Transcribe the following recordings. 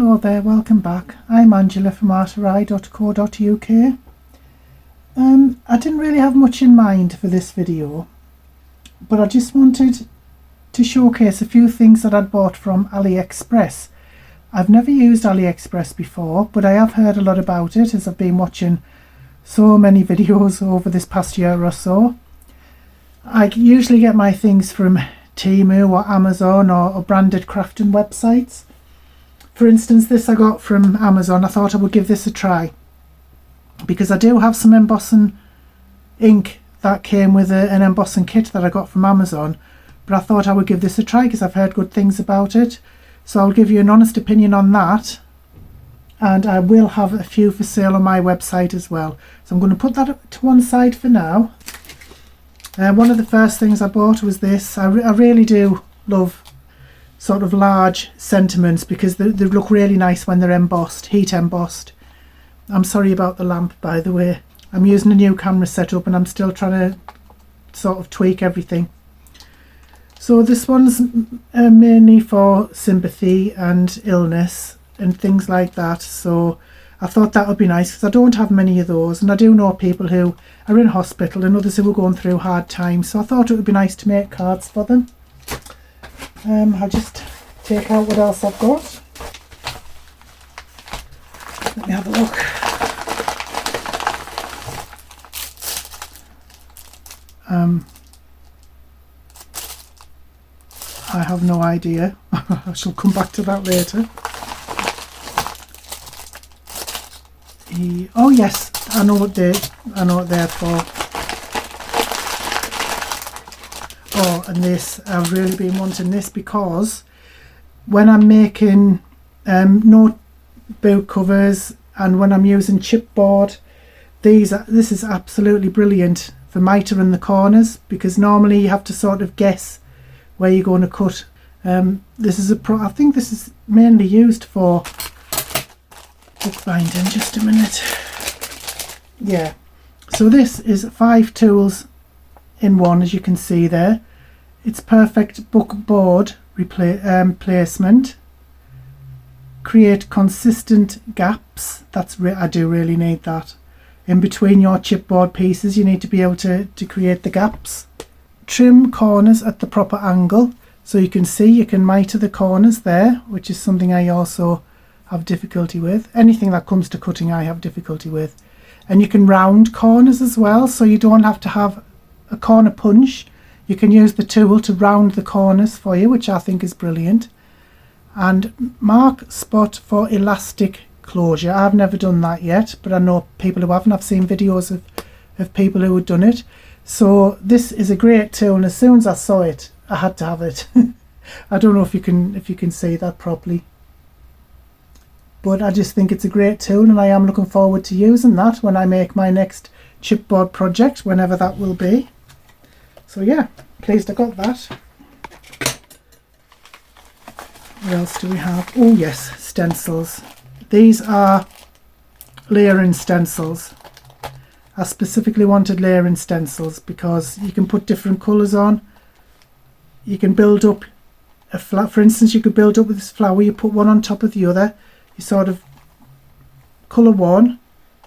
Hello there, welcome back. I'm Angela from artery.co.uk. I didn't really have much in mind for this video, but I just wanted to showcase a few things that I'd bought from AliExpress. I've never used AliExpress before, but I have heard a lot about it as I've been watching so many videos over this past year or so. I usually get my things from Temu or Amazon or branded crafting websites. For instance, this I got from Amazon. I thought I would give this a try because I do have some embossing ink that came with an embossing kit that I got from Amazon, but I thought I would give this a try because I've heard good things about it. So I'll give you an honest opinion on that, and I will have a few for sale on my website as well. So I'm going to put that to one side for now. One of the first things I bought was this. I really do love sort of large sentiments because they look really nice when they're embossed, heat embossed. I'm sorry about the lamp, by the way. I'm using a new camera setup and I'm still trying to sort of tweak everything. So this one's mainly for sympathy and illness and things like that. So I thought that would be nice because I don't have many of those, and I do know people who are in hospital and others who are going through hard times. So I thought it would be nice to make cards for them. I'll just take out what else I've got. Let me have a look. I have no idea. I shall come back to that later. Oh yes, I know what they're for. Oh, and this, I've really been wanting this because when I'm making notebook covers and when I'm using chipboard, this is absolutely brilliant for mitre in the corners, because normally you have to sort of guess where you're going to cut. This is I think this is mainly used for bookbinding. Just a minute. Yeah, so this is 5 tools in one, as you can see there. It's perfect board placement. Create consistent gaps. I do really need that. In between your chipboard pieces, you need to be able to create the gaps. Trim corners at the proper angle. So you can see you can mitre the corners there, which is something I also have difficulty with. Anything that comes to cutting I have difficulty with. And you can round corners as well, so you don't have to have a corner punch. You can use the tool to round the corners for you, which I think is brilliant. And mark spot for elastic closure. I've never done that yet, but I know people who haven't. I've seen videos of people who have done it. So this is a great tool, and as soon as I saw it, I had to have it. I don't know if you can see that properly, but I just think it's a great tool, and I am looking forward to using that when I make my next chipboard project, whenever that will be. So yeah, pleased I got that. What else do we have? Oh yes, stencils. These are layering stencils. I specifically wanted layering stencils because you can put different colours on. You can build up a flower. For instance, you could build up with this flower. You put one on top of the other. You sort of colour one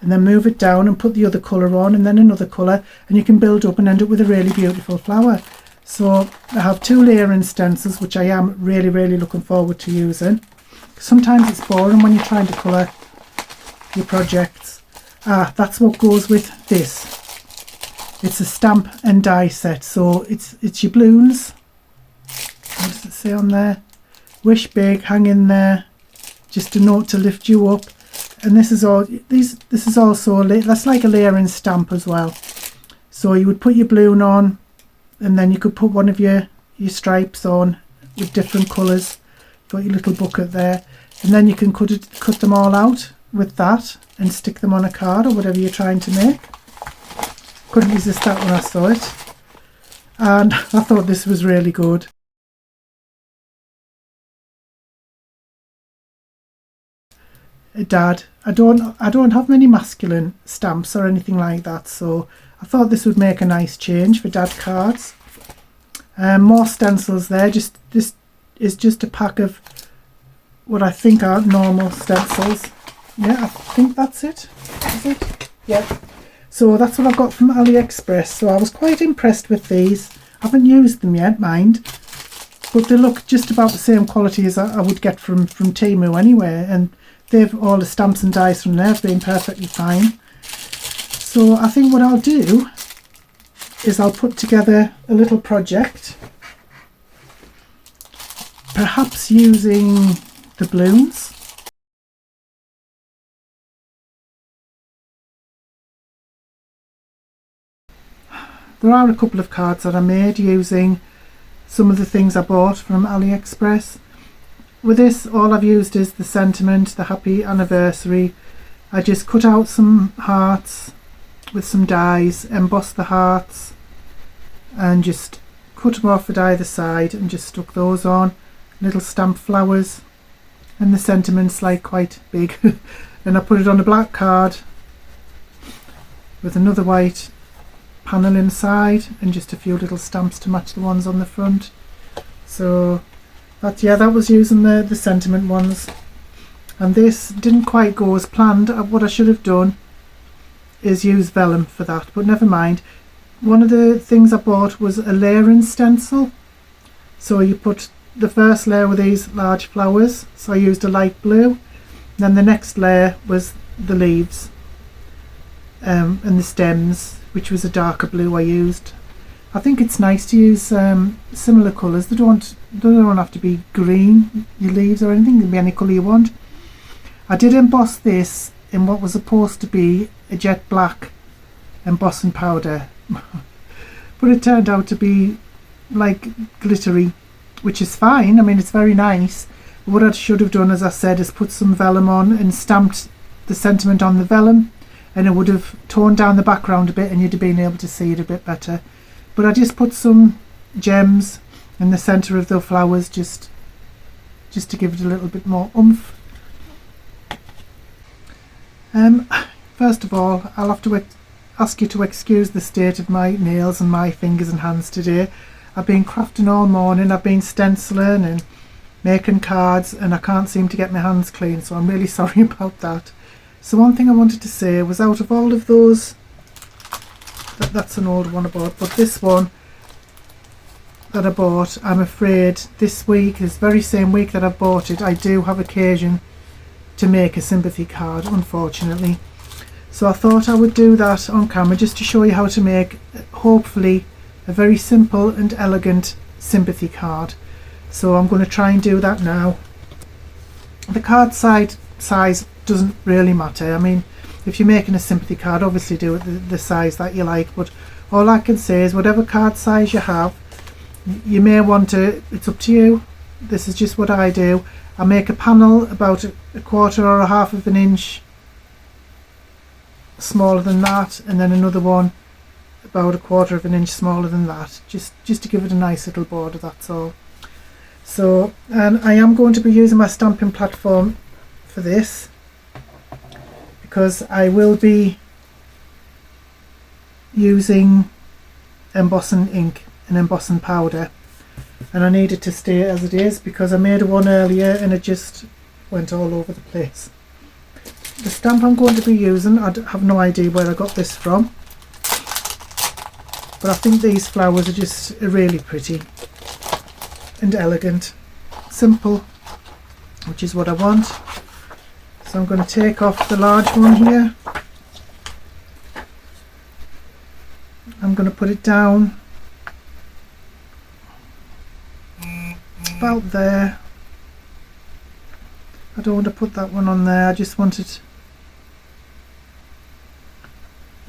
and then move it down and put the other colour on, and then another colour, and you can build up and end up with a really beautiful flower. So I have 2 layering stencils, which I am really looking forward to using. Sometimes it's boring when you're trying to colour your projects. That's what goes with this. It's a stamp and die set. So it's your balloons. What does it say on there? Wish big, hang in there. Just a note to lift you up. And this is all. This is also that's like a layering stamp as well. So you would put your balloon on, and then you could put one of your stripes on with different colours. Got your little bucket there, and then you can cut them all out with that and stick them on a card or whatever you're trying to make. Couldn't resist that when I saw it, and I thought this was really good. Dad, I don't have many masculine stamps or anything like that, so I thought this would make a nice change for Dad cards. More stencils there. This is just a pack of what I think are normal stencils. Yeah, I think that's it. Is it? Yeah. So that's what I've got from AliExpress. So I was quite impressed with these. I haven't used them yet, mind. But they look just about the same quality as I would get from Temu anyway. And they've all the stamps and dies from there have been perfectly fine. So I think what I'll do is I'll put together a little project. Perhaps using the balloons. There are a couple of cards that I made using some of the things I bought from AliExpress. With this, all I've used is the sentiment, the happy anniversary. I just cut out some hearts with some dies, embossed the hearts, and just cut them off at either side and just stuck those on. Little stamp flowers, and the sentiment's like quite big. And I put it on a black card with another white panel inside and just a few little stamps to match the ones on the front. So that was using the sentiment ones, and this didn't quite go as planned. What I should have done is use vellum for that, but never mind. One of the things I bought was a layering stencil, so you put the first layer with these large flowers, so I used a light blue, then the next layer was the leaves and the stems, which was a darker blue I used. I think it's nice to use similar colours. They don't have to be green, your leaves, or anything. It can be any colour you want. I did emboss this in what was supposed to be a jet black embossing powder, but it turned out to be like glittery, which is fine. I mean, it's very nice. But what I should have done, as I said, is put some vellum on and stamped the sentiment on the vellum, and it would have toned down the background a bit and you'd have been able to see it a bit better. But I just put some gems in the centre of the flowers just to give it a little bit more oomph. First of all, I'll have to ask you to excuse the state of my nails and my fingers and hands today. I've been crafting all morning. I've been stenciling and making cards, and I can't seem to get my hands clean, so I'm really sorry about that. So one thing I wanted to say was, out of all of those, that's an old one I bought, but this one that I bought, I'm afraid this week, this very same week that I bought it, I do have occasion to make a sympathy card, unfortunately. So I thought I would do that on camera just to show you how to make, hopefully, a very simple and elegant sympathy card. So I'm going to try and do that now. The card size doesn't really matter. I mean, if you're making a sympathy card, obviously do it the size that you like, but all I can say is whatever card size you have, you may want to, it's up to you. This is just what I do. I make a panel about a quarter or a half of an inch smaller than that, and then another one about a quarter of an inch smaller than that, just to give it a nice little border, that's all. So, and I am going to be using my stamping platform for this, because I will be using embossing ink and embossing powder, and I need it to stay as it is because I made one earlier and it just went all over the place. The stamp I'm going to be using, I have no idea where I got this from, but I think these flowers are just really pretty and elegant, simple, which is what I want. So I'm going to take off the large one here. I'm going to put it down about there. I don't want to put that one on there, I just want it,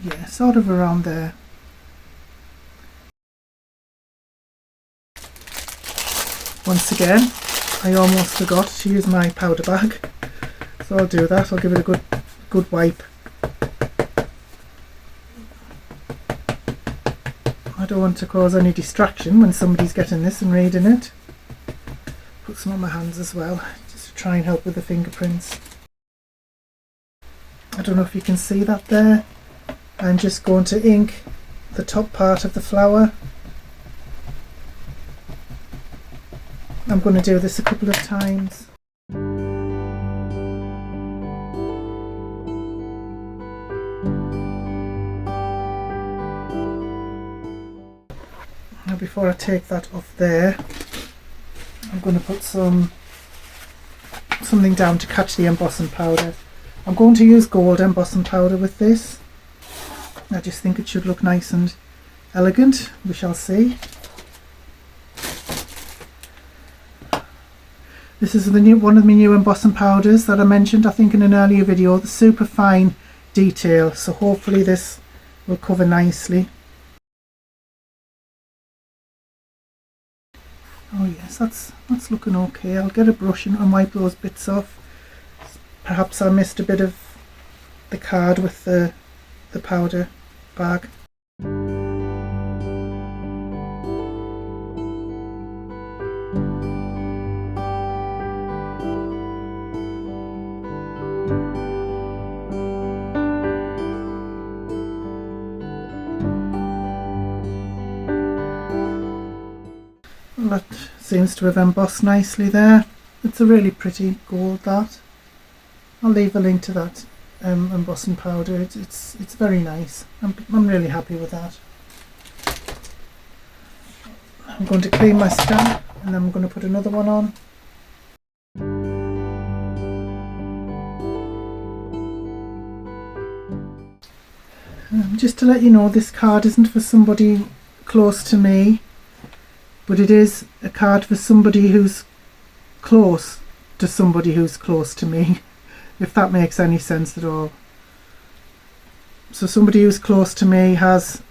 yeah, sort of around there. Once again, I almost forgot to use my powder bag, so I'll do that. I'll give it a good wipe. I don't want to cause any distraction when somebody's getting this and reading it. Put some on my hands as well, just to try and help with the fingerprints. I don't know if you can see that there. I'm just going to ink the top part of the flower. I'm going to do this a couple of times. before I take that off there, I'm going to put something down to catch the embossing powder. I'm going to use gold embossing powder with this. I just think it should look nice and elegant. We shall see. This is one of my new embossing powders that I mentioned, I think, in an earlier video. The super fine detail, so hopefully this will cover nicely. Oh yes, that's looking okay. I'll get a brush and wipe those bits off. Perhaps I missed a bit of the card with the powder bag. Well, that seems to have embossed nicely there. It's a really pretty gold, that. I'll leave a link to that embossing powder. It's very nice. I'm really happy with that. I'm going to clean my stamp and then I'm going to put another one on. Just to let you know, this card isn't for somebody close to me, but it is a card for somebody who's close to somebody who's close to me, if that makes any sense at all. So somebody who's close to me has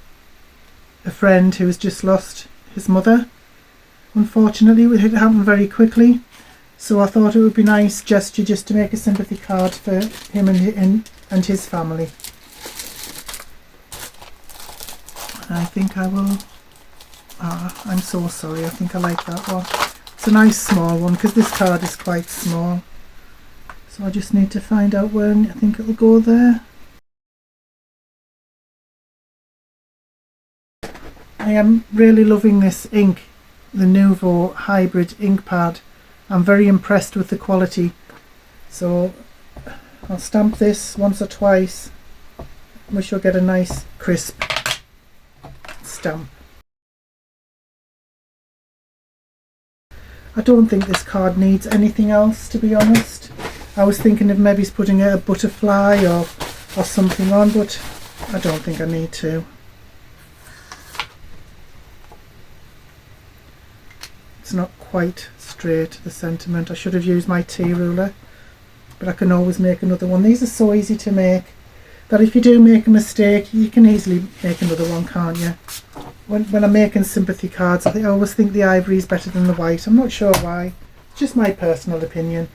a friend who's just lost his mother. Unfortunately, it happened very quickly, so I thought it would be a nice gesture just to make a sympathy card for him and his family. I think I will. I'm so sorry, I think I like that one. It's a nice small one because this card is quite small. So I just need to find out where I think it'll go there. I am really loving this ink, the Nouveau hybrid ink pad. I'm very impressed with the quality. So I'll stamp this once or twice. We shall get a nice crisp stamp. I don't think this card needs anything else, to be honest. I was thinking of maybe putting a butterfly or something on, but I don't think I need to. It's not quite straight, the sentiment. I should have used my T ruler, but I can always make another one. These are so easy to make that if you do make a mistake, you can easily make another one, can't you? When I'm making sympathy cards, I always think the ivory is better than the white. I'm not sure why. It's just my personal opinion.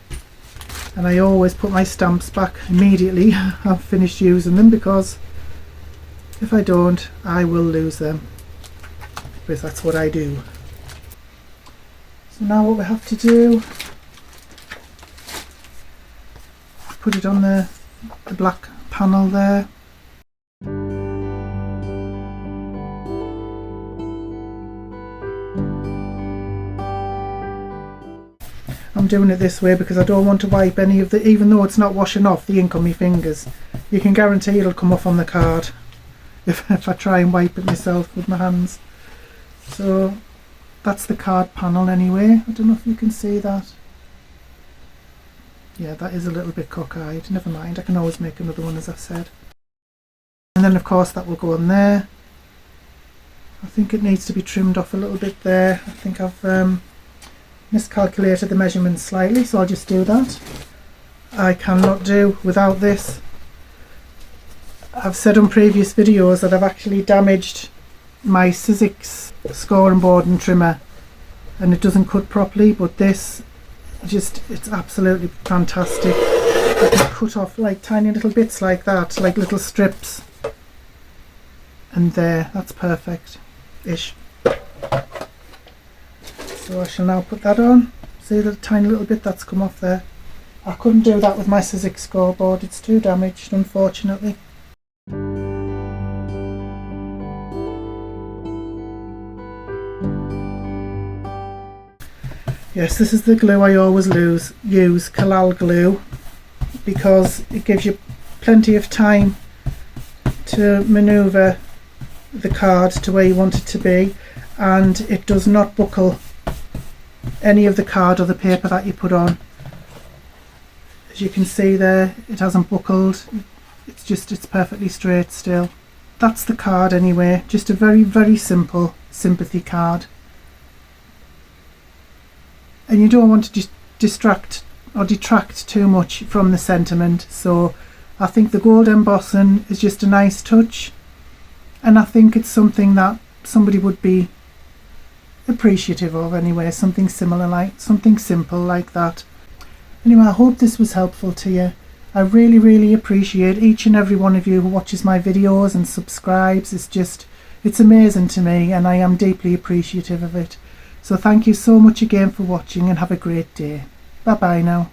And I always put my stamps back immediately I've finished using them, because if I don't, I will lose them. Because that's what I do. So now what we have to do, put it on the black panel there. I'm doing it this way because I don't want to wipe any of the, even though it's not washing off the ink on my fingers, you can guarantee it'll come off on the card if I try and wipe it myself with my hands. So that's the card panel anyway. I don't know if you can see that. Yeah, that is a little bit cockeyed. Never mind, I can always make another one, as I've said. And then of course that will go on there. I think it needs to be trimmed off a little bit there. I think I've miscalculated the measurements slightly, so I'll just do that. I cannot do without this. I've said on previous videos that I've actually damaged my Sizzix scoring board and trimmer and it doesn't cut properly, but this it's absolutely fantastic. I can cut off like tiny little bits like that, like little strips, and there, that's perfect ish. So I shall now put that on. See the tiny little bit that's come off there? I couldn't do that with my Sizzix scoreboard, it's too damaged, unfortunately. Yes, this is the glue I always use, Kalal glue, because it gives you plenty of time to manoeuvre the card to where you want it to be, and it does not buckle any of the card or the paper that you put on. As you can see there, it hasn't buckled. It's perfectly straight still. That's the card anyway, just a very, very simple sympathy card. And you don't want to distract or detract too much from the sentiment, so I think the gold embossing is just a nice touch, and I think it's something that somebody would be appreciative of anyway, something similar, like something simple like that. Anyway, I hope this was helpful to you. I really, really appreciate each and every one of you who watches my videos and subscribes. It's amazing to me, and I am deeply appreciative of it. So thank you so much again for watching, and have a great day. Bye bye now.